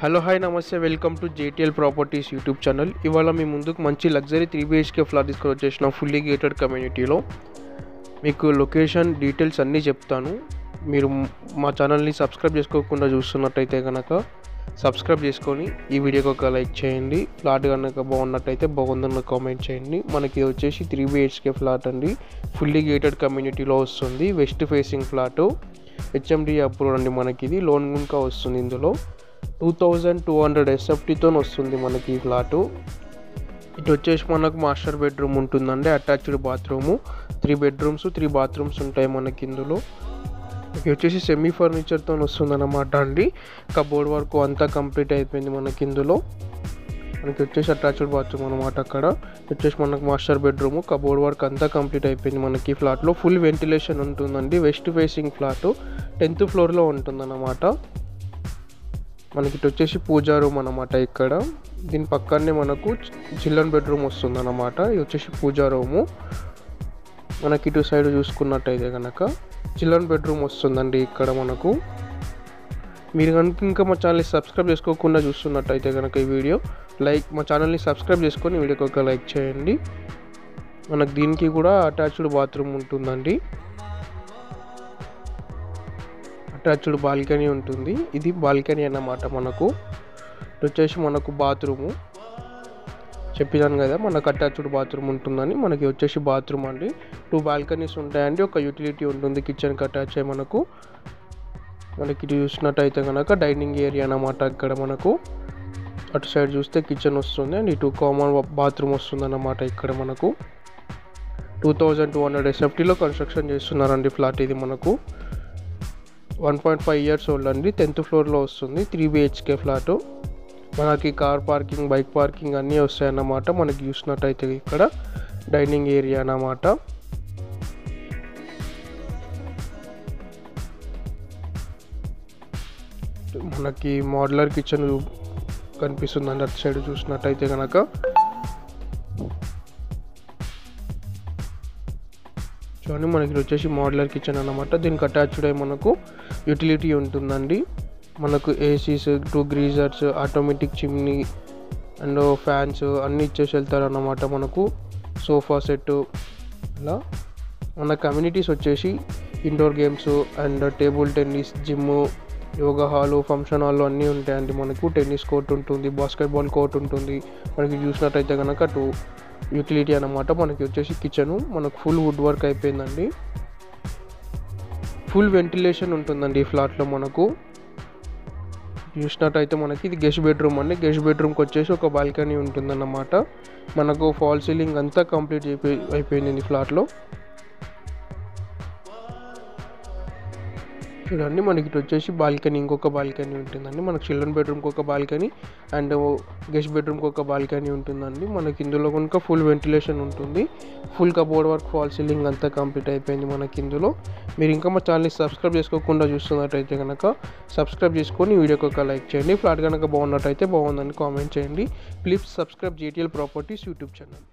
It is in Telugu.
హలో హాయ్ నమస్తే welcome to JTL properties YouTube channel. ఇవాళ మీ ముందుకు మంచి లగ్జరీ 3 BHK ఫ్లాట్ తీసుకొని వచ్చేసిన ఫుల్లీ గేటెడ్ కమ్యూనిటీలో మీకు లొకేషన్ డీటెయిల్స్ అన్నీ చెప్తాను. మీరు మా ఛానల్ని సబ్స్క్రైబ్ చేసుకోకుండా చూస్తున్నట్టయితే కనుక సబ్స్క్రైబ్ చేసుకొని ఈ వీడియోకి ఒక లైక్ చేయండి. ఫ్లాట్ కనుక బాగున్నట్టయితే బాగుందన్న కామెంట్ చేయండి. మనకి వచ్చేసి 3 BHK ఫ్లాట్ అండి, ఫుల్లీ గేటెడ్ కమ్యూనిటీలో వస్తుంది. West facing flat, HMD approve అండి. మనకి ఇది లోన్ ఇంకా వస్తుంది. ఇందులో 2200 SFTతో వస్తుంది మనకి ఈ ఫ్లాటు. ఇటు వచ్చేసి మనకు మాస్టర్ బెడ్రూమ్ ఉంటుందండి, అటాచ్డ్ బాత్రూము, 3 బెడ్రూమ్స్ 3 బాత్రూమ్స్ ఉంటాయి మనకి ఇందులో. ఇది వచ్చేసి సెమీ ఫర్నిచర్తో వస్తుంది అన్నమాట అండి. కబోర్డ్ వర్క్ అంతా కంప్లీట్ అయిపోయింది మనకి ఇందులో. మనకి వచ్చేసి అటాచ్డ్ బాత్రూమ్ అనమాట. అక్కడ వచ్చేసి మనకు మాస్టర్ బెడ్రూమ్, కబోర్డ్ వర్క్ అంతా కంప్లీట్ అయిపోయింది మనకి ఫ్లాట్లో. ఫుల్ వెంటిలేషన్ ఉంటుందండి. వెస్ట్ ఫేసింగ్ ఫ్లాటు 10th ఫ్లోర్లో ఉంటుందన్నమాట. మనకి ఇటు వచ్చేసి పూజా రూమ్ అనమాట. ఇక్కడ దీని పక్కనే మనకు చిల్డ్రన్ బెడ్రూమ్ వస్తుంది అన్నమాట. ఇది వచ్చేసి పూజా రూము. మనకి ఇటు సైడ్ చూసుకున్నట్టయితే కనుక చిల్డ్రన్ బెడ్రూమ్ వస్తుందండి ఇక్కడ మనకు. మీరు కనుక ఇంకా మా ఛానల్ని సబ్స్క్రైబ్ చేసుకోకుండా చూస్తున్నట్టయితే కనుక ఈ వీడియో మా ఛానల్ని సబ్స్క్రైబ్ చేసుకొని వీడియోకి ఒక లైక్ చేయండి. మనకు దీనికి కూడా అటాచ్డ్ బాత్రూమ్ ఉంటుందండి, అటాచ్డ్ బాల్కనీ ఉంటుంది. ఇది బాల్కనీ అన్నమాట. మనకు వచ్చేసి మనకు బాత్రూము చెప్పినాను కదా, మనకు అటాచ్డ్ బాత్రూమ్ ఉంటుందని. మనకి వచ్చేసి బాత్రూమ్ అండి. 2 బాల్కనీస్ ఉంటాయండి, ఒక యూటిలిటీ ఉంటుంది కిచెన్కి అటాచ్ అయ్యి. మనకి ఇది చూసినట్టయితే కనుక డైనింగ్ ఏరియా అన్నమాట. ఇక్కడ మనకు అటు సైడ్ చూస్తే కిచెన్ వస్తుంది అండ్ ఇటు కామన్ బాత్రూమ్ వస్తుంది అన్నమాట. ఇక్కడ మనకు 2200 SFTలో కన్స్ట్రక్షన్ చేస్తున్నారండి ఫ్లాట్. ఇది మనకు 1.5 years ఓల్డ్ అండి. 10th ఫ్లోర్లో వస్తుంది. 3 BHK ఫ్లాటు. మనకి కార్ పార్కింగ్, బైక్ పార్కింగ్ అన్నీ వస్తాయన్నమాట. మనకి చూసినట్టయితే ఇక్కడ డైనింగ్ ఏరియా అన్నమాట. మనకి మోడ్యులర్ కిచెన్ కనిపిస్తుందండి అటు సైడ్ చూసినట్టయితే కనుక. చూడండి, మనకి వచ్చేసి మోడ్యులర్ కిచెన్ అన్నమాట. దీనికి అటాచ్డ్ అయ్యి మనకు యూటిలిటీ ఉంటుందండి. మనకు ACs, 2 geysers, automatic chimney and fans అన్నీ ఇచ్చేసి వెళ్తారు అన్నమాట. మనకు సోఫా సెట్ అలా. మన కమ్యూనిటీస్ వచ్చేసి indoor games and table tennis, gym, yoga hall, function hall అన్నీ ఉంటాయండి. మనకు టెన్నిస్ కోర్ట్ ఉంటుంది, బాస్కెట్బాల్ కోర్ట్ ఉంటుంది. మనకి చూసినట్టయితే కనుక 2 యూటిలిటీ అన్నమాట. మనకి వచ్చేసి కిచెను మనకు ఫుల్ వుడ్ వర్క్ అయిపోయిందండి. ఫుల్ వెంటిలేషన్ ఉంటుందండి ఈ ఫ్లాట్లో. మనకు చూసినట్టయితే మనకి ఇది గెస్ట్ బెడ్రూమ్ అండి. గెస్ట్ బెడ్రూమ్కి వచ్చేసి ఒక బాల్కనీ ఉంటుందన్నమాట. మనకు ఫాల్ సీలింగ్ అంతా కంప్లీట్ అయిపోయింది ఈ ఫ్లాట్లో. చూడండి, మనకి ఇటు వచ్చేసి బాల్కనీ, ఇంకొక బాల్కనీ ఉంటుందండి. మనకు చిల్డ్రన్ బెడ్రూమ్కి ఒక బాల్కనీ అండ్ గెస్ట్ బెడ్రూమ్కి ఒక బాల్కనీ ఉంటుందండి. మనకి ఇందులో కనుక ఫుల్ వెంటిలేషన్ ఉంటుంది. Full cupboard work, fall ceiling అంతా కంప్లీట్ అయిపోయింది మనకి ఇందులో. మీరు ఇంకా మా ఛానల్ని సబ్స్క్రైబ్ చేసుకోకుండా చూస్తున్నట్టయితే కనుక సబ్స్క్రైబ్ చేసుకొని వీడియోకి ఒక లైక్ చేయండి. ఫ్లాట్ కనుక బాగున్నట్టయితే బాగుందని కామెంట్ చేయండి. Please subscribe JTL properties YouTube channel.